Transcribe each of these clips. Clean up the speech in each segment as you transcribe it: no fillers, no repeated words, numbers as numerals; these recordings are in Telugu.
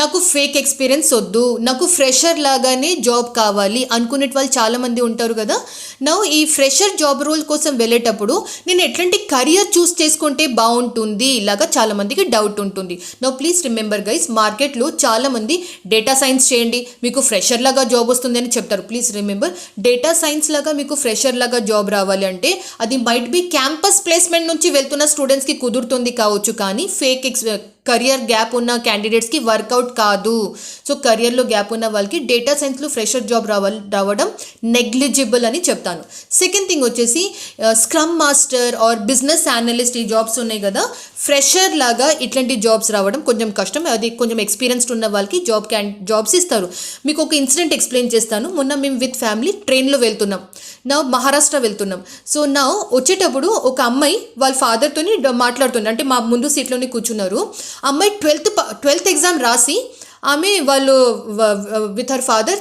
నాకు ఫేక్ ఎక్స్పీరియన్స్ వద్దు, నాకు ఫ్రెషర్ లాగానే జాబ్ కావాలి అనుకునే వాళ్ళు చాలామంది ఉంటారు కదా. ఈ ఫ్రెషర్ జాబ్ రోల్ కోసం వెళ్ళేటప్పుడు నేను ఎట్లాంటి కెరియర్ చూస్ చేసుకుంటే బాగుంటుంది ఇలాగా చాలామందికి డౌట్ ఉంటుంది. ప్లీజ్ రిమెంబర్ గైస్, మార్కెట్లో చాలామంది డేటా సైన్స్ చేయండి మీకు ఫ్రెషర్ లాగా జాబ్ వస్తుంది అని చెప్తారు. ప్లీజ్ రిమెంబర్, డేటా సైన్స్ లాగా మీకు ఫ్రెషర్ లాగా జాబ్ రావాలి అంటే అది మైట్ బి క్యాంపస్ ప్లేస్మెంట్ నుంచి వెళ్తున్న స్టూడెంట్స్కి కుదురుతుంది కావచ్చు, కానీ కరియర్ గ్యాప్ ఉన్న క్యాండిడేట్స్కి వర్కౌట్ కాదు. సో కరియర్లో గ్యాప్ ఉన్న వాళ్ళకి డేటా సైన్స్లో ఫ్రెషర్ జాబ్ రావడం నెగ్లిజిబుల్ అని చెప్తాను. సెకండ్ థింగ్ వచ్చేసి scrum master or business analyst ఈ జాబ్స్ ఉన్నాయి కదా, ఫ్రెషర్ లాగా ఇట్లాంటి జాబ్స్ రావడం కొంచెం కష్టం. అది కొంచెం ఎక్స్పీరియన్స్డ్ ఉన్న వాళ్ళకి జాబ్స్ ఇస్తారు. మీకు ఒక ఇన్సిడెంట్ ఎక్స్ప్లెయిన్ చేస్తాను. మొన్న మేము విత్ ఫ్యామిలీ ట్రైన్లో వెళ్తున్నాం, మహారాష్ట్ర వెళ్తున్నాం. సో వచ్చేటప్పుడు ఒక అమ్మాయి వాళ్ళ ఫాదర్తోని మాట్లాడుతుంది, అంటే మా ముందు సీట్లోనే కూర్చున్నారు. అమ్మాయి 12th ఎగ్జామ్ రాసి వాళ్ళు విత్ హర్ ఫాదర్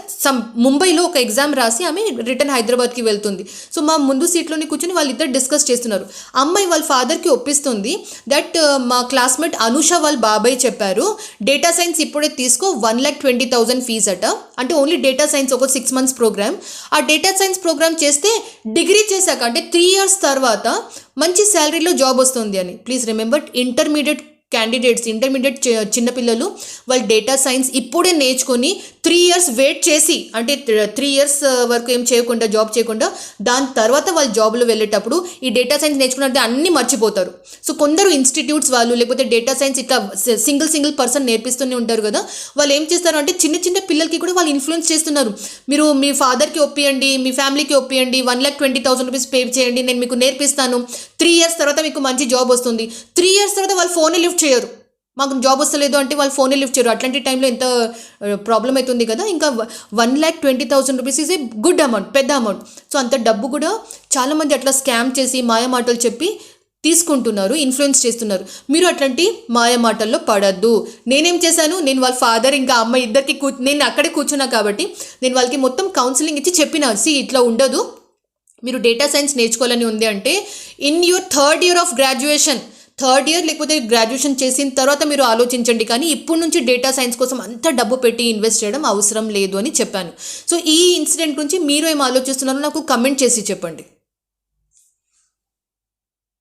ముంబైలో ఒక ఎగ్జామ్ రాసి ఆమె రిటర్న్ హైదరాబాద్కి వెళ్తుంది. సో మా ముందు సీట్లోనే కూర్చొని వాళ్ళిద్దరు డిస్కస్ చేస్తున్నారు. అమ్మాయి వాళ్ళ ఫాదర్కి ఒప్పిస్తుంది దట్ మా క్లాస్మేట్ అనుష వాళ్ళ బాబాయ్ చెప్పారు డేటా సైన్స్ ఇప్పుడే తీసుకో, 1,20,000 ఫీజ్ అట. అంటే ఓన్లీ డేటా సైన్స్ ఒక 6 months ప్రోగ్రామ్. ఆ డేటా సైన్స్ ప్రోగ్రామ్ చేస్తే డిగ్రీ చేశాక అంటే 3 years తర్వాత మంచి శాలరీలో జాబ్ వస్తుంది అని. ప్లీజ్ రిమెంబర్, ఇంటర్మీడియట్ చిన్నపిల్లలు వాళ్ళు డేటా సైన్స్ ఇప్పుడే నేర్చుకొని 3 years వెయిట్ చేసి, అంటే 3 years వరకు ఏం చేయకుండా జాబ్ చేయకుండా దాని తర్వాత వాళ్ళు జాబ్లో వెళ్ళేటప్పుడు ఈ డేటా సైన్స్ నేర్చుకున్నట్టు అన్నీ మర్చిపోతారు. సో కొందరు ఇన్స్టిట్యూట్స్ వాళ్ళు లేకపోతే డేటా సైన్స్ ఇట్లా సింగిల్ పర్సన్ నేర్పిస్తూనే ఉంటారు కదా, వాళ్ళు ఏం చేస్తారు అంటే చిన్న పిల్లలకి కూడా వాళ్ళు ఇన్ఫ్లుయెన్స్ చేస్తున్నారు. మీరు మీ ఫాదర్కి ఒప్పియండి, మీ ఫ్యామిలీకి ఒప్పియండి, 1,20,000 రూపీస్ పే చేయండి, నేను మీకు నేర్పిస్తాను, 3 years తర్వాత మీకు మంచి జాబ్ వస్తుంది. 3 years తర్వాత వాళ్ళు ఫోనే లిఫ్ట్ చేయరు, మాకు జాబ్ వస్తలేదు అంటే వాళ్ళు ఫోనే లిఫ్ట్ చేయరు. అట్లాంటి టైంలో ఎంత ప్రాబ్లం అవుతుంది కదా. ఇంకా 1,20,000 rupees is a good amount, పెద్ద అమౌంట్. సో అంత డబ్బు కూడా చాలామంది అట్లా స్కామ్ చేసి మాయమాటలు చెప్పి తీసుకుంటున్నారు, ఇన్ఫ్లుయెన్స్ చేస్తున్నారు. మీరు అట్లాంటి మాయమాటల్లో పడద్దు. నేనేం చేశాను, నేను వాళ్ళ ఫాదర్ ఇంకా అమ్మ ఇద్దరికి నేను అక్కడే కూర్చున్నా కాబట్టి నేను వాళ్ళకి మొత్తం కౌన్సిలింగ్ ఇచ్చి చెప్పిన, ఇట్లా ఉండదు, మీరు డేటా సైన్స్ నేర్చుకోవాలని ఉంది అంటే in your 3rd year of graduation, 3rd year లేకపోతే గ్రాడ్యుయేషన్ చేసిన తర్వాత మీరు ఆలోచించండి, కానీ ఇప్పటి నుంచి డేటా సైన్స్ కోసం అంత డబ్బు పెట్టి ఇన్వెస్ట్ చేయడం అవసరం లేదు అని చెప్పాను. సో ఈ ఇన్సిడెంట్ గురించి మీరు ఏం ఆలోచిస్తున్నారో నాకు కమెంట్ చేసి చెప్పండి.